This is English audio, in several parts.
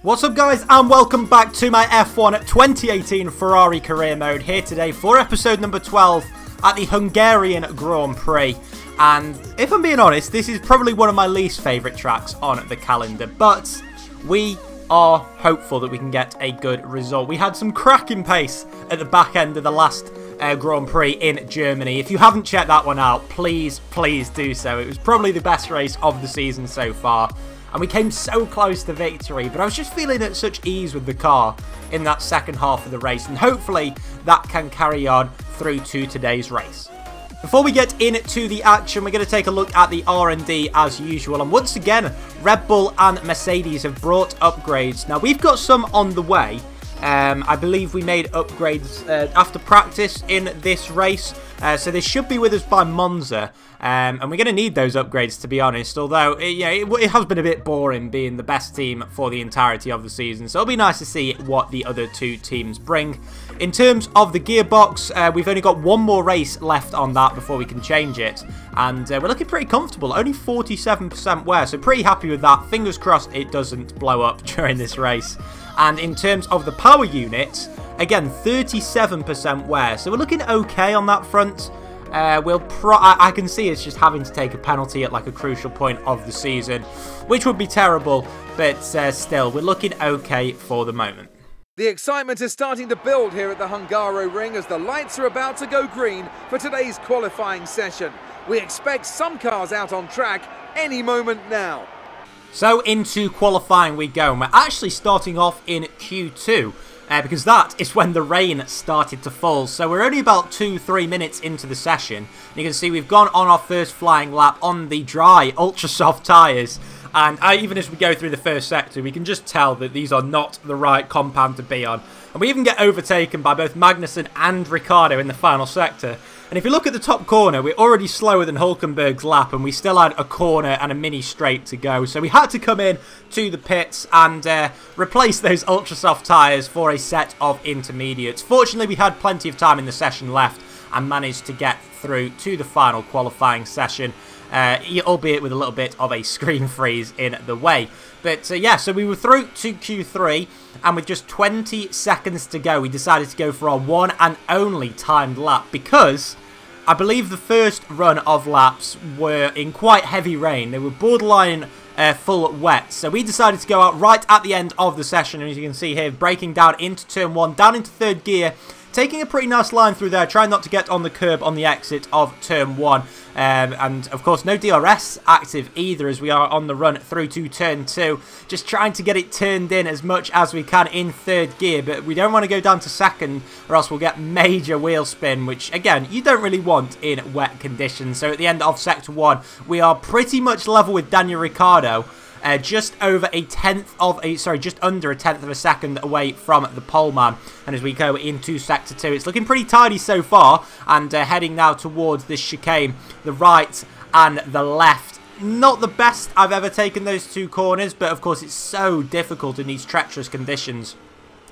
What's up guys, and welcome back to my F1 2018 Ferrari career mode here today for episode number 12 at the Hungarian Grand Prix. And if I'm being honest, this is probably one of my least favourite tracks on the calendar, but we are hopeful that we can get a good result. We had some cracking pace at the back end of the last Grand Prix in Germany. If you haven't checked that one out, please do so. It was probably the best race of the season so far. And we came so close to victory, but I was just feeling at such ease with the car in that second half of the race, and hopefully that can carry on through to today's race. Before we get into the action, we're going to take a look at the R&D as usual, and once again, Red Bull and Mercedes have brought upgrades. Now, we've got some on the way. I believe we made upgrades after practice in this race, so they should be with us by Monza. And we're going to need those upgrades, to be honest, although it has been a bit boring being the best team for the entirety of the season, so it'll be nice to see what the other two teams bring. In terms of the gearbox, we've only got one more race left on that before we can change it, and we're looking pretty comfortable, only 47% wear, so pretty happy with that. Fingers crossed it doesn't blow up during this race. And in terms of the power unit, again, 37% wear, so we're looking okay on that front. I can see it's just having to take a penalty at like a crucial point of the season, which would be terrible, but still, we're looking okay for the moment. The excitement is starting to build here at the Hungaroring as the lights are about to go green for today's qualifying session. We expect some cars out on track any moment now. So into qualifying we go, and we're actually starting off in Q2. Because that is when the rain started to fall. So we're only about 2-3 minutes into the session. You can see we've gone on our first flying lap on the dry, ultra soft tyres. And even as we go through the first sector, we can just tell that these are not the right compound to be on. And we even get overtaken by both Magnussen and Ricciardo in the final sector. And if you look at the top corner, we're already slower than Hülkenberg's lap, and we still had a corner and a mini straight to go. So we had to come in to the pits and replace those ultra soft tyres for a set of intermediates. Fortunately, we had plenty of time in the session left and managed to get through to the final qualifying session, albeit with a little bit of a screen freeze in the way. But yeah, so we were through to Q3, and with just 20 seconds to go, we decided to go for our one and only timed lap, because I believe the first run of laps were in quite heavy rain. They were borderline full wet, so we decided to go out right at the end of the session, and as you can see here, braking down into turn 1, down into third gear, taking a pretty nice line through there, trying not to get on the curb on the exit of turn 1. And of course no DRS active either, as we are on the run through to turn 2. Just trying to get it turned in as much as we can in third gear, but we don't want to go down to second or else we'll get major wheel spin, which again, you don't really want in wet conditions. So at the end of sector 1, we are pretty much level with Daniel Ricciardo. Just under a tenth of a second away from the pole man. And as we go into sector 2, it's looking pretty tidy so far, and heading now towards this chicane, the right and the left. Not the best I've ever taken those two corners, but of course it's so difficult in these treacherous conditions.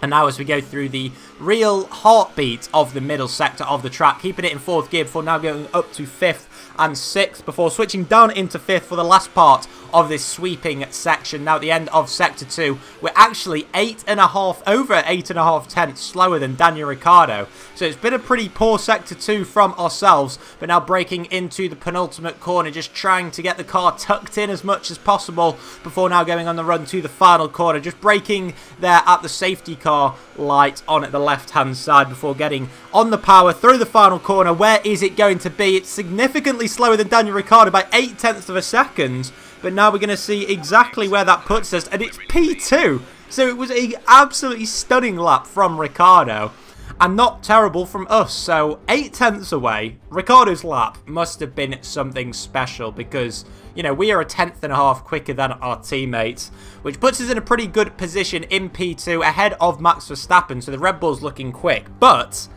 And now as we go through the real heartbeat of the middle sector of the track, keeping it in fourth gear before now going up to fifth and sixth, before switching down into fifth for the last part of this sweeping section. Now at the end of sector 2, we're actually over 8.5 tenths slower than Daniel Ricciardo. So it's been a pretty poor sector 2 from ourselves, but now braking into the penultimate corner, just trying to get the car tucked in as much as possible before now going on the run to the final corner, just braking there at the safety car light on the left hand side before getting on the power through the final corner. Where is it going to be? It's significantly slower than Daniel Ricciardo by 8 tenths of a second, but now we're going to see exactly where that puts us, and it's P2. So it was an absolutely stunning lap from Ricciardo, and not terrible from us. So 8 tenths away, Ricciardo's lap must have been something special, because, you know, we are a 1.5 quicker than our teammates, which puts us in a pretty good position in P2 ahead of Max Verstappen. So the Red Bull's looking quick, but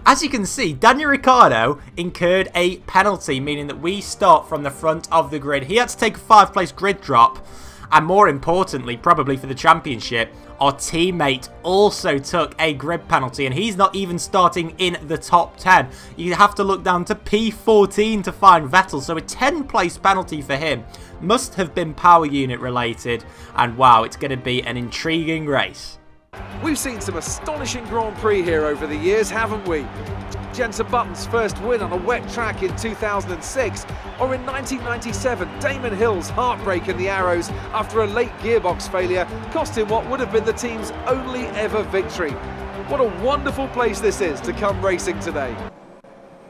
as you can see, Daniel Ricciardo incurred a penalty, meaning that we start from the front of the grid. He had to take a 5th place grid drop, And more importantly, probably for the championship, our teammate also took a grid penalty, and he's not even starting in the top 10. You have to look down to P14 to find Vettel, so a 10th-place penalty for him. Must have been power unit related, and wow, it's going to be an intriguing race. We've seen some astonishing Grand Prix here over the years, haven't we? Jenson Button's first win on a wet track in 2006, or in 1997, Damon Hill's heartbreak in the Arrows after a late gearbox failure cost him what would have been the team's only ever victory. What a wonderful place this is to come racing today.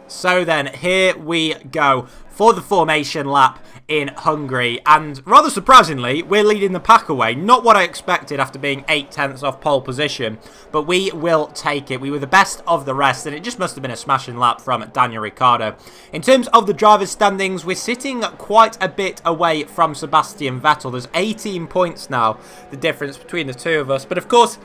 So then, here we go for the formation lap in Hungary, and rather surprisingly, we're leading the pack away. Not what I expected after being 8/10 off pole position, but we will take it. We were the best of the rest, and it just must have been a smashing lap from Daniel Ricciardo. In terms of the drivers' standings, we're sitting quite a bit away from Sebastian Vettel. There's 18 points now, the difference between the two of us, but of course,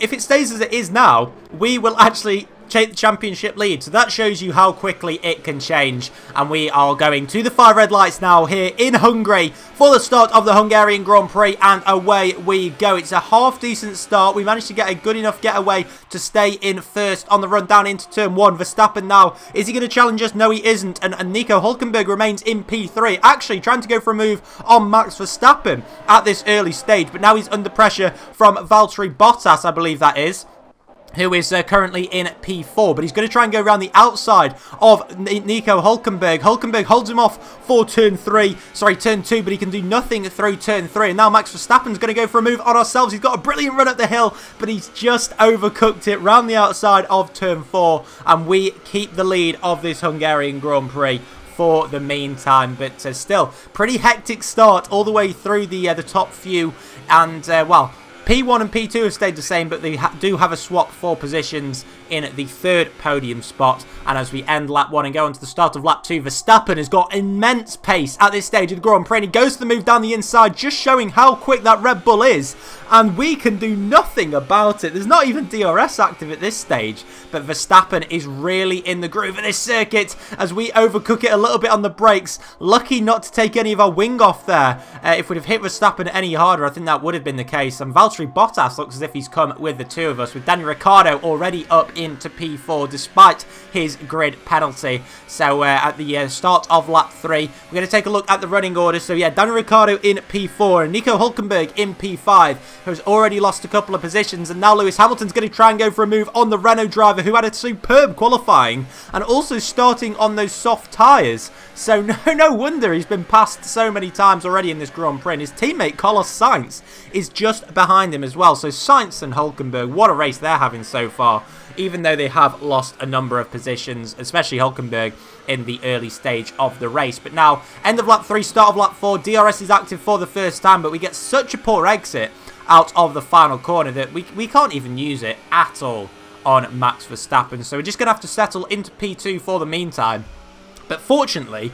if it stays as it is now, we will actually take the championship lead. So that shows you how quickly it can change. And we are going to the 5 red lights now here in Hungary for the start of the Hungarian Grand Prix. And away we go. It's a half-decent start. We managed to get a good enough getaway to stay in first on the run down into turn 1. Verstappen now, is he going to challenge us? No, he isn't. And Nico Hülkenberg remains in P3. Actually trying to go for a move on Max Verstappen at this early stage. But now he's under pressure from Valtteri Bottas, I believe that is, who is currently in P4, but he's going to try and go around the outside of Nico Hülkenberg. Hülkenberg holds him off for turn 2, but he can do nothing through turn 3. And now Max Verstappen's going to go for a move on ourselves. He's got a brilliant run up the hill, but he's just overcooked it round the outside of turn 4, and we keep the lead of this Hungarian Grand Prix for the meantime. But still, pretty hectic start all the way through the top few, and well, P1 and P2 have stayed the same, but they do have a swap for positions in the 3rd podium spot. And as we end lap 1 and go on to the start of lap 2, Verstappen has got immense pace at this stage of the Grand Prix, and he goes to the move down the inside, just showing how quick that Red Bull is. And we can do nothing about it. There's not even DRS active at this stage, but Verstappen is really in the groove of this circuit as we overcook it a little bit on the brakes. Lucky not to take any of our wing off there. If we'd have hit Verstappen any harder, I think that would have been the case. And Valtteri Bottas looks as if he's come with the two of us, with Daniel Ricciardo already up into P4 despite his grid penalty. So at the start of lap 3, we're going to take a look at the running order. So yeah, Daniel Ricciardo in P4 and Nico Hülkenberg in P5, who's already lost a couple of positions. And now Lewis Hamilton's going to try and go for a move on the Renault driver, who had a superb qualifying and also starting on those soft tyres. So no wonder he's been passed so many times already in this Grand Prix. And his teammate Carlos Sainz is just behind him as well. So Sainz and Hülkenberg, what a race they're having so far, even though they have lost a number of positions, especially Hülkenberg in the early stage of the race. But now, end of lap 3, start of lap 4, DRS is active for the first time, but we get such a poor exit out of the final corner that we can't even use it at all on Max Verstappen. So we're just going to have to settle into P2 for the meantime. But fortunately,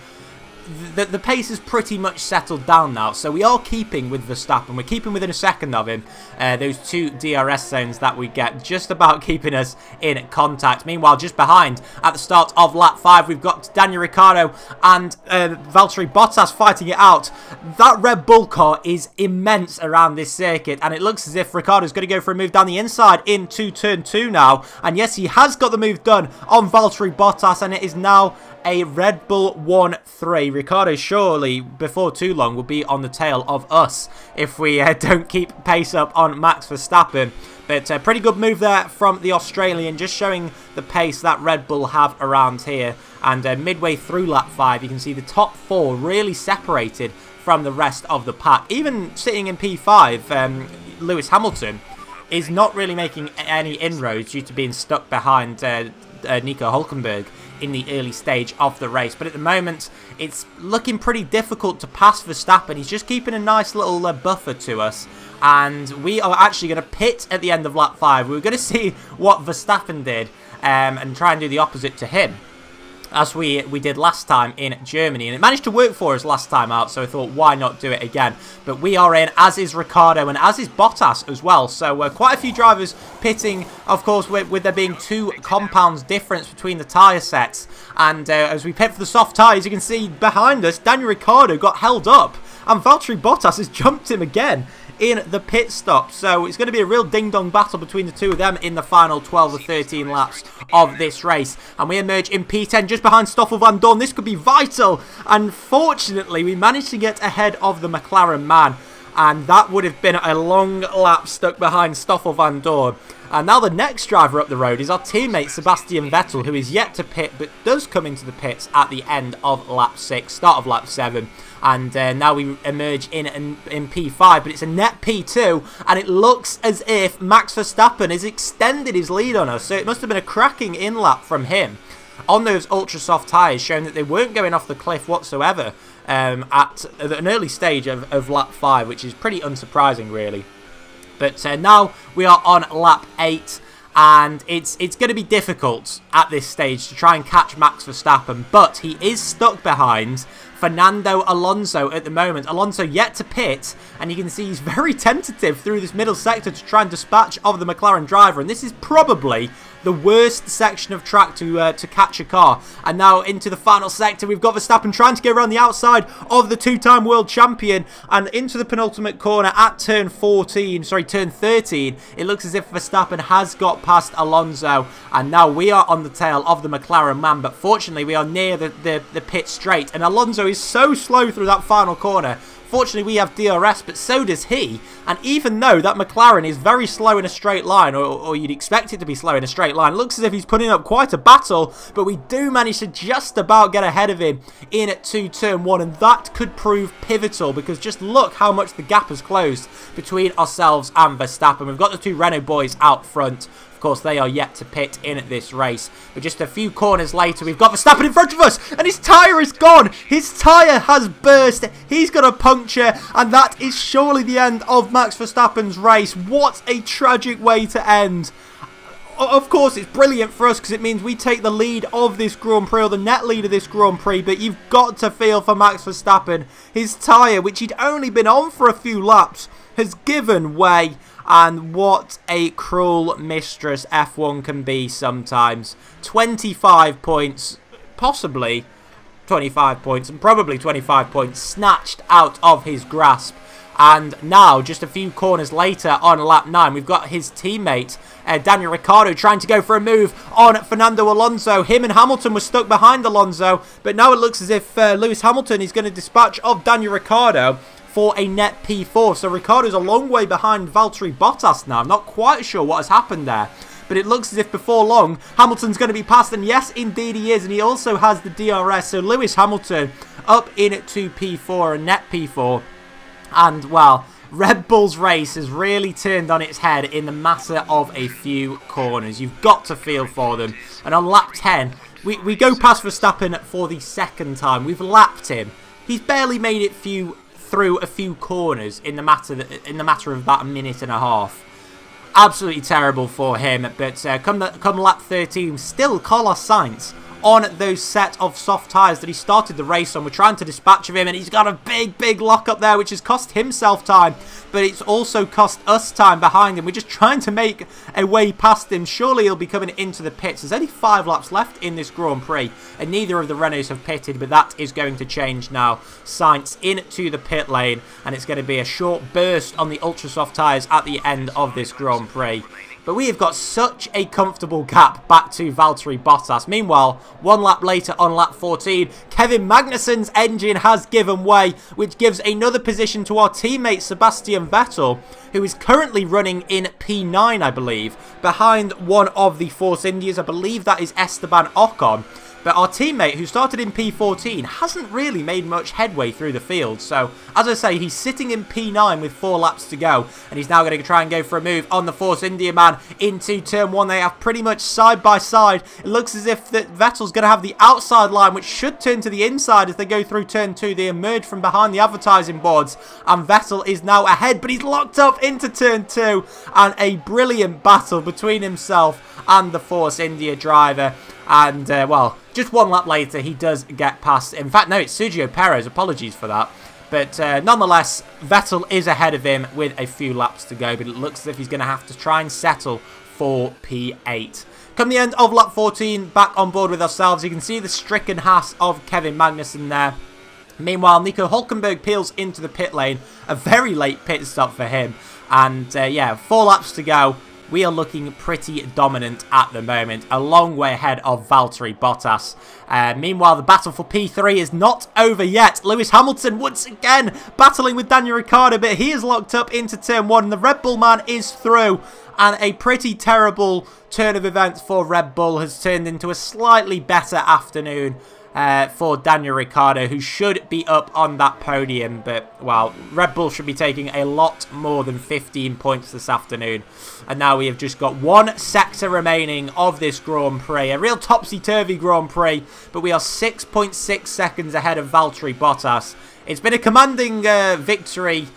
the pace is pretty much settled down now, so we are keeping with Verstappen. We're keeping within a second of him. Those 2 DRS zones that we get, just about keeping us in contact. Meanwhile, just behind, at the start of lap 5, we've got Daniel Ricciardo and Valtteri Bottas fighting it out. That Red Bull car is immense around this circuit, and it looks as if Ricciardo's going to go for a move down the inside into turn 2 now. And yes, he has got the move done on Valtteri Bottas, and it is now a Red Bull 1-3. Ricciardo surely, before too long, will be on the tail of us if we don't keep pace up on Max Verstappen. But a pretty good move there from the Australian, just showing the pace that Red Bull have around here. And midway through lap 5, you can see the top 4 really separated from the rest of the pack. Even sitting in P5, Lewis Hamilton is not really making any inroads due to being stuck behind Nico Hülkenberg in the early stage of the race. But at the moment, it's looking pretty difficult to pass Verstappen. He's just keeping a nice little buffer to us. And we are actually going to pit at the end of lap 5. We're going to see what Verstappen did and try and do the opposite to him, as we did last time in Germany. And it managed to work for us last time out, so I thought, why not do it again? But we are in, as is Ricciardo, and as is Bottas as well. So quite a few drivers pitting, of course, with there being 2 compounds difference between the tyre sets. And as we pit for the soft tyres, you can see behind us, Daniel Ricciardo got held up and Valtteri Bottas has jumped him again in the pit stop. So it's going to be a real ding-dong battle between the two of them in the final 12 or 13 laps of this race. And we emerge in P10 just behind Stoffel Van Dorn. This could be vital. Unfortunately, we managed to get ahead of the McLaren man, and that would have been a long lap stuck behind Stoffel Van Dorn. And now the next driver up the road is our teammate Sebastian Vettel, who is yet to pit but does come into the pits at the end of lap 6, start of lap 7. And now we emerge in P5, but it's a net P2, and it looks as if Max Verstappen has extended his lead on us. So it must have been a cracking in-lap from him on those ultra-soft tyres, showing that they weren't going off the cliff whatsoever at an early stage of lap 5, which is pretty unsurprising, really. But now we are on lap 8, and it's going to be difficult at this stage to try and catch Max Verstappen, but he is stuck behind Fernando Alonso at the moment. Alonso yet to pit, and you can see he's very tentative through this middle sector to try and dispatch of the McLaren driver, and this is probably the worst section of track to catch a car. And now into the final sector, we've got Verstappen trying to go around the outside of the two-time world champion, and into the penultimate corner at turn 13. It looks as if Verstappen has got past Alonso, and now we are on the tail of the McLaren man, but fortunately we are near the pit straight, and Alonso is so slow through that final corner. Fortunately, we have DRS, but so does he. And even though that McLaren is very slow in a straight line, or you'd expect it to be slow in a straight line, looks as if he's putting up quite a battle, but we do manage to just about get ahead of him into turn 1, and that could prove pivotal, because just look how much the gap has closed between ourselves and Verstappen. We've got the two Renault boys out front. Of course, they are yet to pit in this race. But just a few corners later, we've got Verstappen in front of us, and his tyre is gone. His tyre has burst. He's got a puncture, and that is surely the end of Max Verstappen's race. What a tragic way to end. Of course, it's brilliant for us because it means we take the lead of this Grand Prix, or the net lead of this Grand Prix, but you've got to feel for Max Verstappen. His tyre, which he'd only been on for a few laps, has given way. And what a cruel mistress F1 can be sometimes. 25 points, possibly 25 points, and probably 25 points snatched out of his grasp. And now, just a few corners later on lap 9, we've got his teammate, Daniel Ricciardo, trying to go for a move on Fernando Alonso. Him and Hamilton were stuck behind Alonso, but now it looks as if Lewis Hamilton is going to dispatch of Daniel Ricciardo for a net P4. So Ricciardo's a long way behind Valtteri Bottas now. I'm not quite sure what has happened there, but it looks as if before long Hamilton's going to be passed, and yes, indeed he is, and he also has the DRS. So Lewis Hamilton up into P4, a net P4, and well, Red Bull's race has really turned on its head in the matter of a few corners. You've got to feel for them. And on lap 10, we go past Verstappen for the second time. We've lapped him. He's barely made it through a few corners in the matter of about a minute and a half. Absolutely terrible for him. But come lap 13, still Carlos Sainz on those set of soft tyres that he started the race on. We're trying to dispatch of him, and he's got a big lock up there, which has cost himself time, but it's also cost us time behind him. We're just trying to make a way past him. Surely he'll be coming into the pits. There's only 5 laps left in this Grand Prix, and neither of the Renaults have pitted, but that is going to change now. Sainz into the pit lane, and it's going to be a short burst on the ultra soft tyres at the end of this Grand Prix. But we have got such a comfortable gap back to Valtteri Bottas. Meanwhile, 1 lap later on lap 14, Kevin Magnussen's engine has given way, which gives another position to our teammate Sebastian Vettel, who is currently running in P9, I believe, behind one of the Force Indias. I believe that is Esteban Ocon. But our teammate, who started in P14, hasn't really made much headway through the field. So, as I say, he's sitting in P9 with 4 laps to go. And he's now going to try and go for a move on the Force India man into turn 1. They have pretty much side by side. It looks as if that Vettel's going to have the outside line, which should turn to the inside as they go through turn 2. They emerge from behind the advertising boards. And Vettel is now ahead, but he's locked up into turn 2. And a brilliant battle between himself and the Force India driver. And, well, just 1 lap later, he does get past. In fact, no, it's Sergio Perez. Apologies for that. But nonetheless, Vettel is ahead of him with a few laps to go. But it looks as if he's going to have to try and settle for P8. Come the end of lap 14, back on board with ourselves. You can see the stricken Haas of Kevin Magnussen there. Meanwhile, Nico Hülkenberg peels into the pit lane. A very late pit stop for him. And yeah, 4 laps to go. We are looking pretty dominant at the moment. A long way ahead of Valtteri Bottas. Meanwhile, the battle for P3 is not over yet. Lewis Hamilton once again battling with Daniel Ricciardo. But he is locked up into turn 1. And the Red Bull man is through. And a pretty terrible turn of events for Red Bull has turned into a slightly better afternoon for Daniel Ricciardo, who should be up on that podium. But, well, Red Bull should be taking a lot more than 15 points this afternoon. And now we have just got 1 sector remaining of this Grand Prix. A real topsy-turvy Grand Prix, but we are 6.6 seconds ahead of Valtteri Bottas. It's been a commanding victory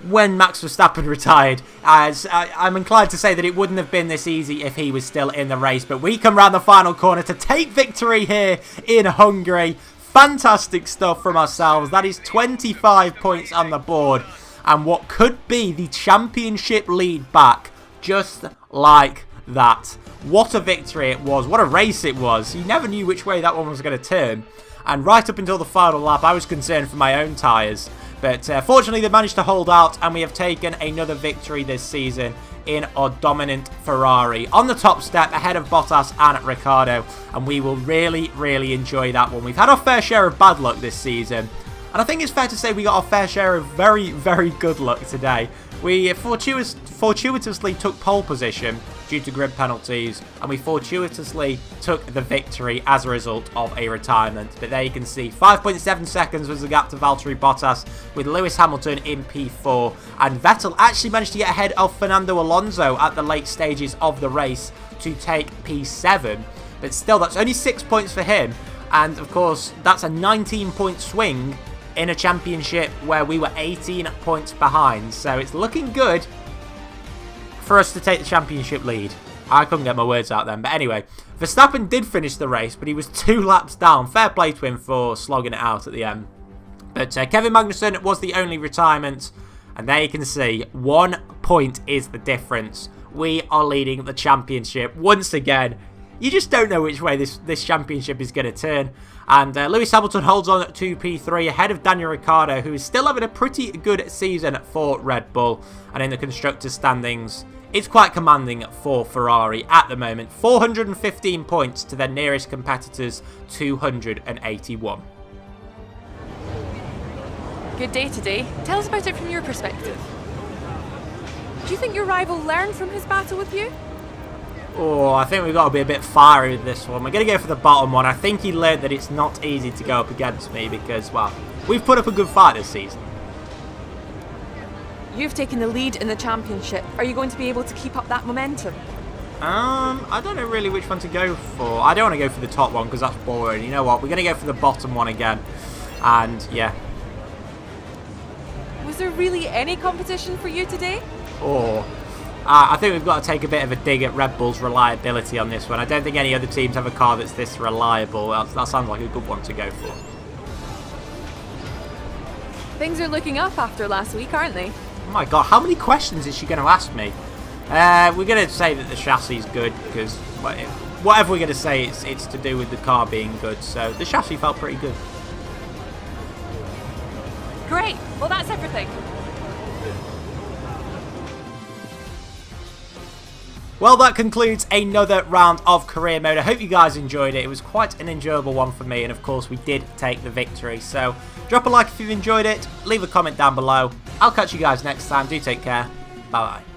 when Max Verstappen retired, as I'm inclined to say that it wouldn't have been this easy if he was still in the race. But we come round the final corner to take victory here in Hungary. Fantastic stuff from ourselves. That is 25 points on the board, and what could be the championship lead back, just like that. What a victory it was. What a race it was. You never knew which way that one was going to turn. And right up until the final lap, I was concerned for my own tyres. But fortunately, they managed to hold out, and we have taken another victory this season in our dominant Ferrari. On the top step, ahead of Bottas and Ricciardo, and we will really, really enjoy that one. We've had our fair share of bad luck this season, and I think it's fair to say we got our fair share of very, very good luck today. We fortuitously took pole position due to grid penalties, and we fortuitously took the victory as a result of a retirement. But there you can see 5.7 seconds was the gap to Valtteri Bottas, with Lewis Hamilton in P4, and Vettel actually managed to get ahead of Fernando Alonso at the late stages of the race to take P7. But still, that's only 6 points for him, and of course that's a 19-point swing in a championship where we were 18 points behind. So it's looking good for us to take the championship lead. I couldn't get my words out then. But anyway, Verstappen did finish the race, but he was 2 laps down. Fair play to him for slogging it out at the end. But Kevin Magnussen was the only retirement. And there you can see, 1 point is the difference. We are leading the championship once again. You just don't know which way this championship is going to turn. And Lewis Hamilton holds on to P3 ahead of Daniel Ricciardo, who is still having a pretty good season for Red Bull. And in the constructors' standings, it's quite commanding for Ferrari at the moment. 415 points to their nearest competitors, 281. Good day today. Tell us about it from your perspective. Do you think your rival learned from his battle with you? Oh, I think we've got to be a bit fiery with this one. We're going to go for the bottom one. I think he learned that it's not easy to go up against me because, well, we've put up a good fight this season. You've taken the lead in the championship. Are you going to be able to keep up that momentum? I don't know really which one to go for. I don't want to go for the top one because that's boring. You know what? We're going to go for the bottom one again. And, yeah. Was there really any competition for you today? Oh, I think we've got to take a bit of a dig at Red Bull's reliability on this one. I don't think any other teams have a car that's this reliable. That sounds like a good one to go for. Things are looking up after last week, aren't they? Oh my god, how many questions is she going to ask me? We're going to say that the chassis is good because whatever we're going to say, it's to do with the car being good. So the chassis felt pretty good. Great. Well, that's everything. Well, that concludes another round of career mode. I hope you guys enjoyed it. It was quite an enjoyable one for me, and of course we did take the victory. So drop a like if you've enjoyed it, leave a comment down below. I'll catch you guys next time. Do take care. Bye bye.